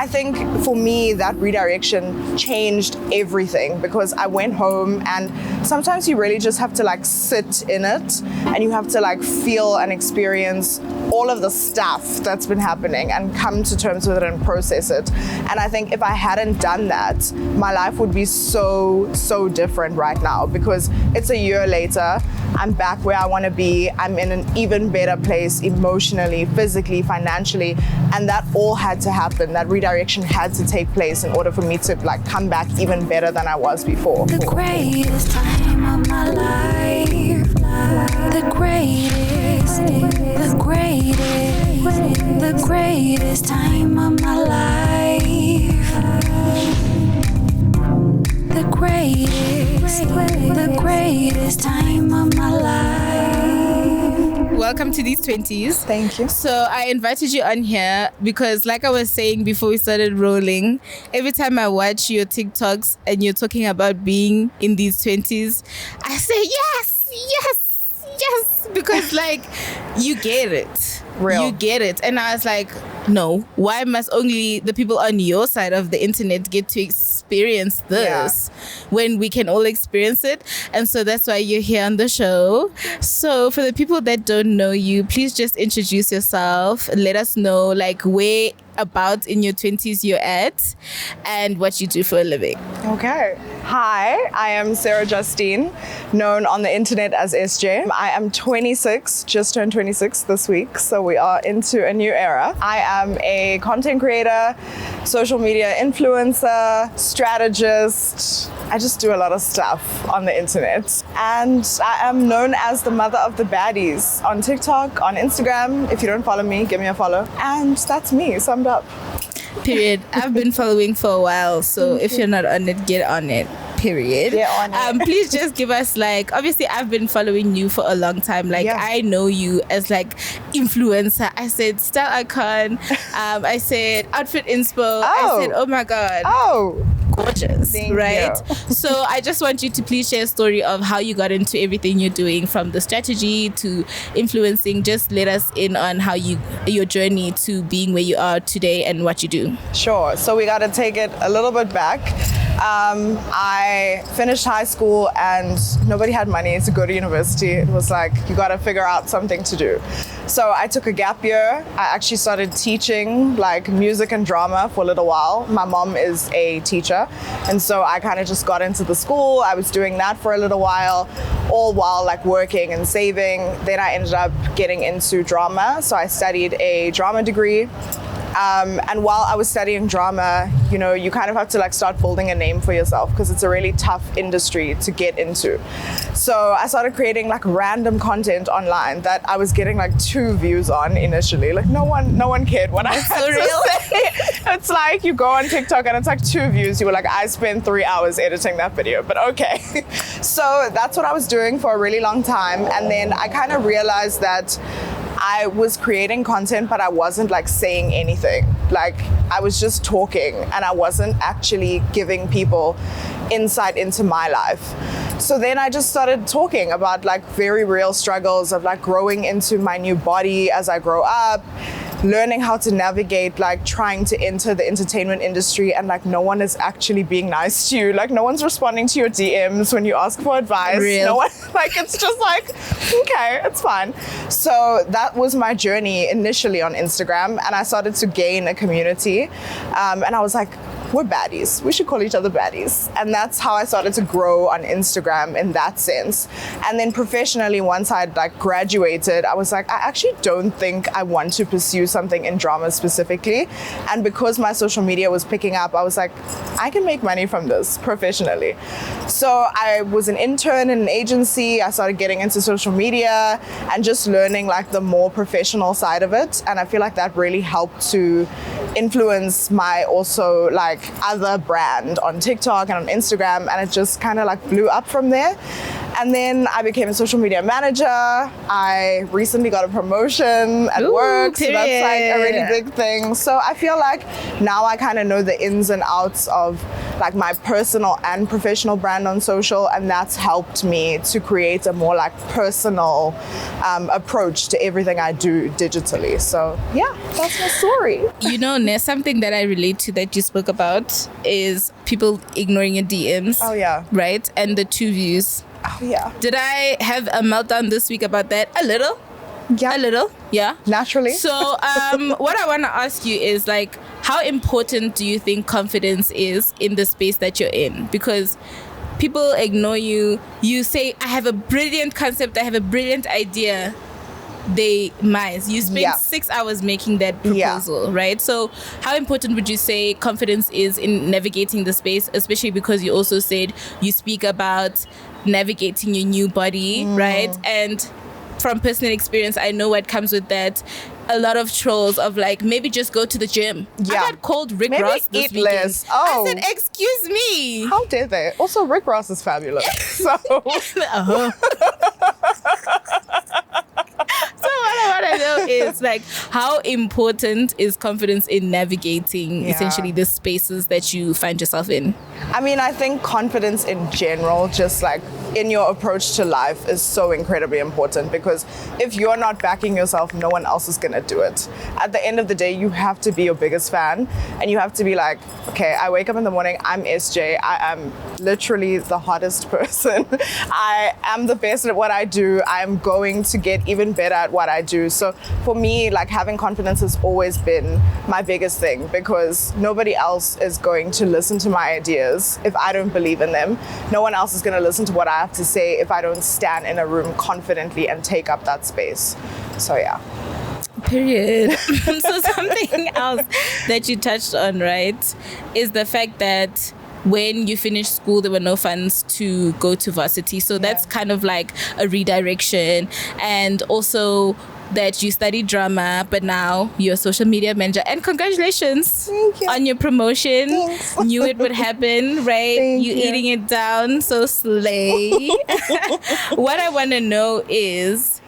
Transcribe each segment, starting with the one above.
I think for me, that redirection changed everything because I went home and sometimes you really just have to like sit in it and you have to like feel and experience all of the stuff that's been happening and come to terms with it and process it. And I think if I hadn't done that, my life would be so different right now because it's a year later. I'm back where I want to be. I'm in an even better place emotionally, physically, financially, and that all had to happen. That redirection had to take place in order for me to like come back even better than I was before. The greatest time of my life. The greatest time of my life. The greatest time of my life. Welcome to These Twenties. Thank you. So I invited you on here because, like I was saying before we started rolling, every time I watch your TikToks and you're talking about being in these 20s, I say yes, because like you get it. Real. You get it. And I was like, no, why must only the people on your side of the internet get to experience this when we can all experience it? And so that's why you're here on the show. So for the people that don't know you, please just introduce yourself. Let us know like where about in your 20s you're at and what you do for a living. Okay. Hi, I am Sarah-Justine, known on the internet as SJ. I am 26, just turned 26 this week, so we are into a new era. I am a content creator, social media influencer, strategist. I just do a lot of stuff on the internet. And I am known as the mother of the baddies on TikTok, on Instagram. If you don't follow me, give me a follow. And that's me, summed up. Period. I've been following for a while, so if you're not on it, get on it. Period. Get on it. Please just give us like, obviously I've been following you for a long time. Like I know you as like influencer. I said style icon. I said outfit inspo. I said, oh my God. Oh. Gorgeous. Thank right? you. So I just want you to please share a story of how you got into everything you're doing, from the strategy to influencing. Just let us in on how your journey to being where you are today and what you do. Sure. So we got to take it a little bit back. I finished high school and nobody had money to go to university. It was like, you got to figure out something to do. So I took a gap year. I actually started teaching like music and drama for a little while. My mom is a teacher. And so I kind of just got into the school. I was doing that for a little while, all while like working and saving. Then I ended up getting into drama. So I studied a drama degree. And while I was studying drama, you know, you kind of have to like start building a name for yourself because it's a really tough industry to get into. So I started creating like random content online that I was getting like 2 views on initially. Like no one cared what I had to say. It's like you go on TikTok and it's like 2 views. You were like, I spent 3 hours editing that video, but okay. So that's what I was doing for a really long time. And then I kind of realized that I was creating content, but I wasn't like saying anything. Like I was just talking and I wasn't actually giving people insight into my life. So then I just started talking about like very real struggles of like growing into my new body as I grow up, learning how to navigate like trying to enter the entertainment industry and like no one is actually being nice to you. Like no one's responding to your DMs when you ask for advice. Real. No one, like it's just like, okay, it's fine. So that was my journey initially on Instagram and I started to gain a community and I was like, we're baddies. We should call each other baddies. And that's how I started to grow on Instagram in that sense. And then professionally, once I'd like graduated, I was like, I actually don't think I want to pursue something in drama specifically. And because my social media was picking up, I was like, I can make money from this professionally. So I was an intern in an agency. I started getting into social media and just learning like the more professional side of it. And I feel like that really helped to influence my also like other brand on TikTok and on Instagram, and it just kind of like blew up from there. And then I became a social media manager. I recently got a promotion at work, so that's like a really big thing. So I feel like now I kind of know the ins and outs of like my personal and professional brand on social, and that's helped me to create a more like personal approach to everything I do digitally. So yeah, that's my story. You know, there's something that I relate to that you spoke about is people ignoring your DMs. Oh yeah. Right? And the 2 views. Oh yeah. Did I have a meltdown this week about that? A little. Yeah. A little. Yeah. Naturally. So what I want to ask you is like, how important do you think confidence is in the space that you're in? Because people ignore you. You say, I have a brilliant concept. I have a brilliant idea. They miss. You spend 6 hours making that proposal, right? So how important would you say confidence is in navigating the space, especially because you also said you speak about navigating your new body, right? And from personal experience, I know what comes with that. A lot of trolls of like, maybe just go to the gym. Yeah. I got called Rick Maybe Ross this eat weekend. less. Oh. I said, excuse me. How dare they? Also, Rick Ross is fabulous. So So what I want to know is like, how important is confidence in navigating essentially the spaces that you find yourself in? I mean, I think confidence in general, just like in your approach to life, is so incredibly important, because if you're not backing yourself, no one else is going to do it. At the end of the day, you have to be your biggest fan, and you have to be like, okay, I wake up in the morning, I'm SJ, I am literally the hottest person. I am the best at what I do. I am going to get even better at what I do. So for me, like, having confidence has always been my biggest thing, because nobody else is going to listen to my ideas if I don't believe in them. No one else is going to listen to what I have to say if I don't stand in a room confidently and take up that space. So yeah. Period. So something else that you touched on, right, is the fact that when you finished school, there were no funds to go to varsity. So that's kind of like a redirection. And also that you studied drama, but now you're a social media manager. And congratulations on your promotion. Thanks. Knew it would happen, right? Thank you you. eating it down, so slay. What I want to know is,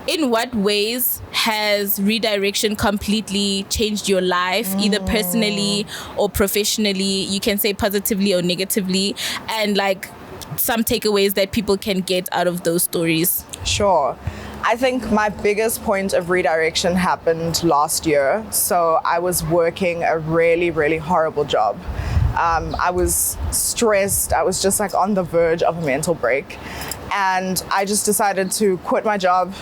in what ways has redirection completely changed your life, either personally or professionally? You can say positively or negatively, and like some takeaways that people can get out of those stories. Sure. I think my biggest point of redirection happened last year. So I was working a really, really horrible job. I was stressed. I was just like on the verge of a mental break. And I just decided to quit my job,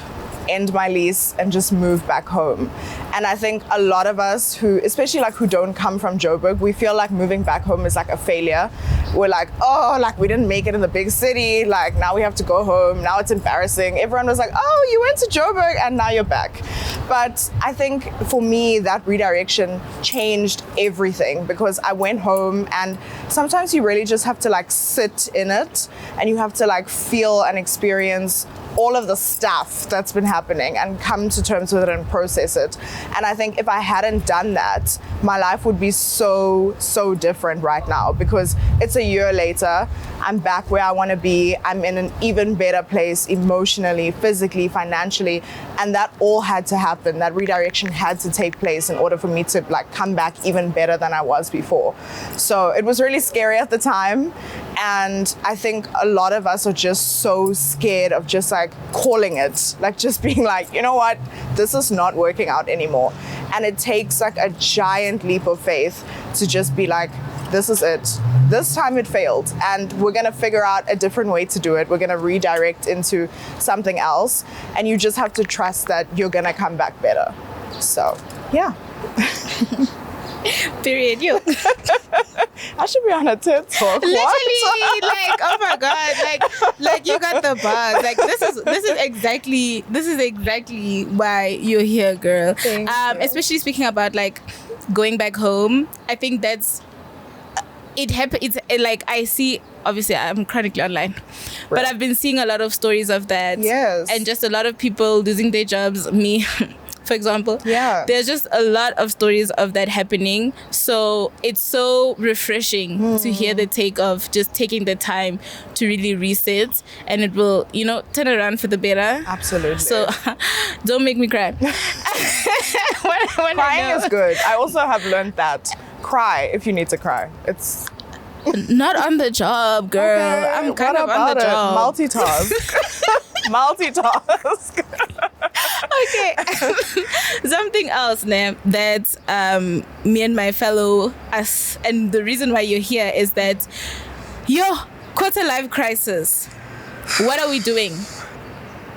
end my lease, and just move back home. And I think a lot of us who, especially like who don't come from Joburg, we feel like moving back home is like a failure. We're like, oh, like we didn't make it in the big city, like now we have to go home, now it's embarrassing. Everyone was like, oh, you went to Joburg and now you're back. But I think for me, that redirection changed everything, because I went home, and sometimes you really just have to like sit in it, and you have to like feel and experience all of the stuff that's been happening and come to terms with it and process it. And I think if I hadn't done that, my life would be so different right now, because it's a year later, I'm back where I want to be. I'm in an even better place emotionally, physically, financially, and that all had to happen. That redirection had to take place in order for me to like come back even better than I was before. So it was really scary at the time, and I think a lot of us are just so scared of just like calling it, like just being like, you know what, this is not working out anymore. And it takes like a giant leap of faith to just be like, this is it. This time it failed, and we're gonna figure out a different way to do it. We're gonna redirect into something else, and you just have to trust that you're gonna come back better. So, yeah. Period. You. I should be on a TED Talk. Literally, What? like, oh my god, like you got the buzz. Like this is exactly why you're here, girl. Thank you. Especially speaking about like going back home. I think that's it happened. It's like I see. Obviously, I'm chronically online, but I've been seeing a lot of stories of that. Yes. And just a lot of people losing their jobs. Me. for example. Yeah. There's just a lot of stories of that happening. So it's so refreshing to hear the take of just taking the time to really reset, and it will, you know, turn around for the better. Absolutely. So don't make me cry. When Crying is good. I also have learned that. Cry if you need to cry. It's not on the job, girl. okay, I'm kind what of on the about it? job. Multitask. Multitask. Okay. Something else, Nam, that me and my fellow us, and the reason why you're here is that quarter life crisis. What are we doing?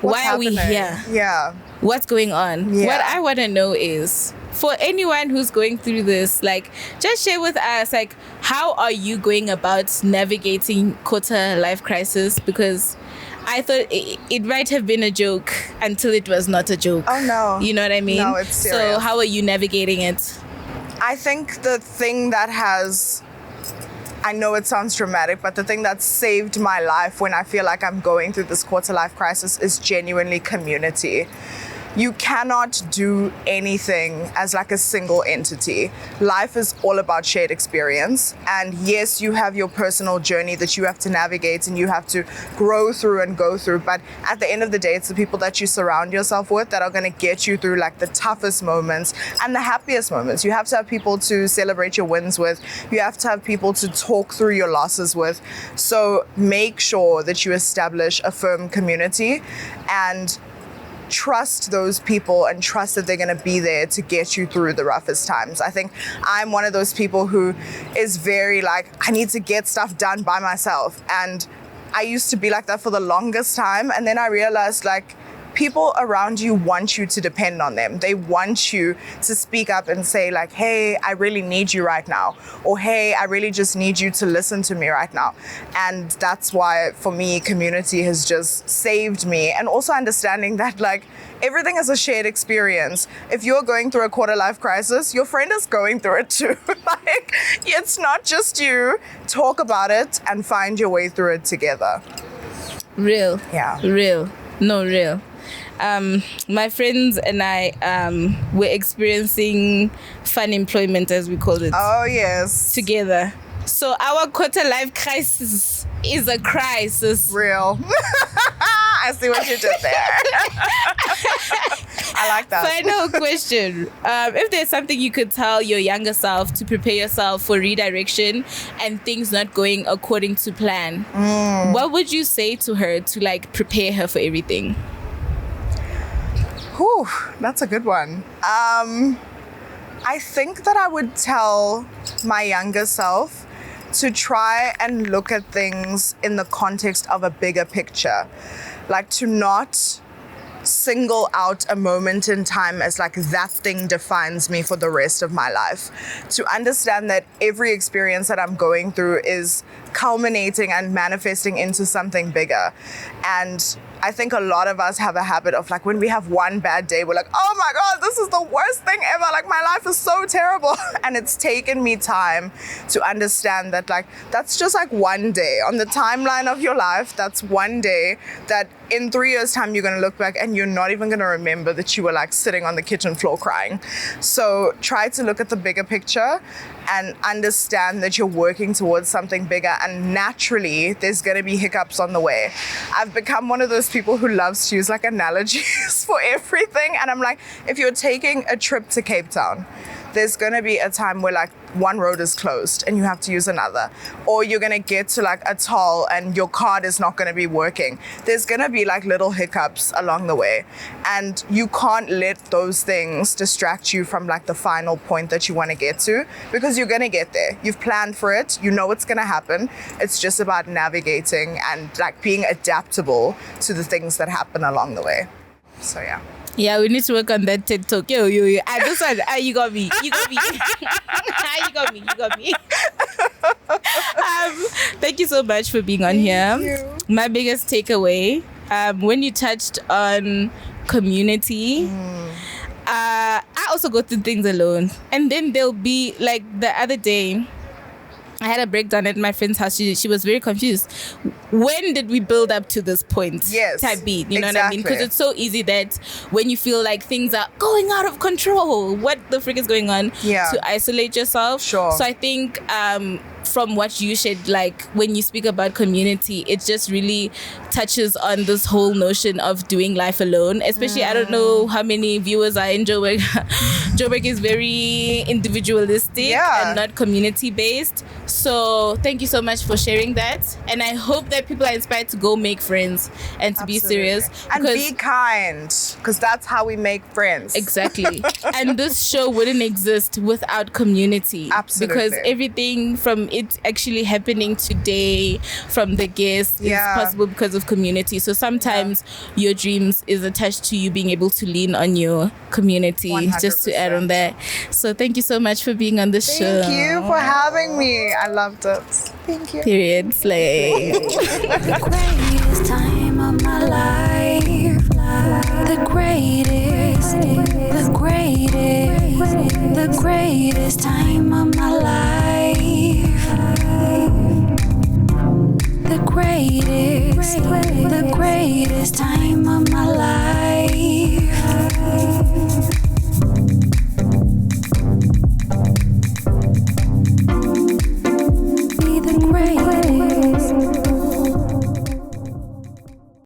Why are we here? Yeah. What's going on? Yeah. What I want to know is, for anyone who's going through this, like, just share with us, like, how are you going about navigating quarter life crisis? Because I thought it might have been a joke until it was not a joke. Oh, no. You know what I mean? No, it's serious. So how are you navigating it? I think the thing that has, I know it sounds dramatic, but the thing that saved my life when I feel like I'm going through this quarter life crisis is genuinely community. You cannot do anything as like a single entity. Life is all about shared experience. And yes, you have your personal journey that you have to navigate and you have to grow through and go through. But at the end of the day, it's the people that you surround yourself with that are going to get you through like the toughest moments and the happiest moments. You have to have people to celebrate your wins with. You have to have people to talk through your losses with. So make sure that you establish a firm community and trust those people and trust that they're going to be there to get you through the roughest times. I think I'm one of those people who is very like, I need to get stuff done by myself. And I used to be like that for the longest time. And then I realized like, people around you want you to depend on them. They want you to speak up and say like, hey, I really need you right now. Or hey, I really just need you to listen to me right now. And that's why for me, community has just saved me. And also understanding that like everything is a shared experience. If you're going through a quarter life crisis, your friend is going through it too. Like it's not just you. Talk about it and find your way through it together. Real. Yeah. Real. No, real. My friends and I were experiencing fun employment, as we call it. Oh, yes. Together. So our quarter life crisis is a crisis. Real. I see what you did there. I like that. Final question. If there's something you could tell your younger self to prepare yourself for redirection and things not going according to plan, what would you say to her to like prepare her for everything? Whew, that's a good one. I think that I would tell my younger self to try and look at things in the context of a bigger picture. Like to not single out a moment in time as like that thing defines me for the rest of my life. To understand that every experience that I'm going through is culminating and manifesting into something bigger. And I think a lot of us have a habit of like when we have one bad day, we're like, oh my God, this is the worst thing ever. Like my life is so terrible. And it's taken me time to understand that like, that's just like one day on the timeline of your life. That's one day that in 3 years time, you're going to look back and you're not even going to remember that you were like sitting on the kitchen floor crying. So try to look at the bigger picture and understand that you're working towards something bigger, and naturally there's going to be hiccups on the way. I've become one of those people who loves to use like analogies for everything, and I'm like, if you're taking a trip to Cape Town, there's going to be a time where like one road is closed and you have to use another, or you're going to get to like a toll and your card is not going to be working. There's going to be like little hiccups along the way, and you can't let those things distract you from like the final point that you want to get to, because you're going to get there. You've planned for it. You know what's going to happen. It's just about navigating and like being adaptable to the things that happen along the way. So yeah. Yeah, we need to work on that TED Talk. Yo. This one, you got me. You got me. You got me. Thank you so much for being on here. Thank My biggest takeaway, when you touched on community, I also go through things alone. And then there'll be, like the other day, I had a breakdown at my friend's house. She was very confused. When did we build up to this point? Yes, type beat. You know exactly. what I mean? Because it's so easy that when you feel like things are going out of control, what the frick is going on? Yeah. To isolate yourself. Sure. So I think from what you shared, like when you speak about community, it just really touches on this whole notion of doing life alone. Especially, I don't know how many viewers are in Joburg. Joburg is very individualistic and not community based. So thank you so much for sharing that. And I hope that people are inspired to go make friends and to be serious. And be kind, because that's how we make friends. Exactly. And this show wouldn't exist without community. Absolutely. Because everything from it actually happening today, from the guests, is possible because of community. So sometimes your dreams is attached to you being able to lean on your community. 100%. Just to add on that. So thank you so much for being on the show. Thank you for having me. I loved it. Thank you. Period. Slay. The greatest time of my life. The greatest time of my life. The greatest time of my life.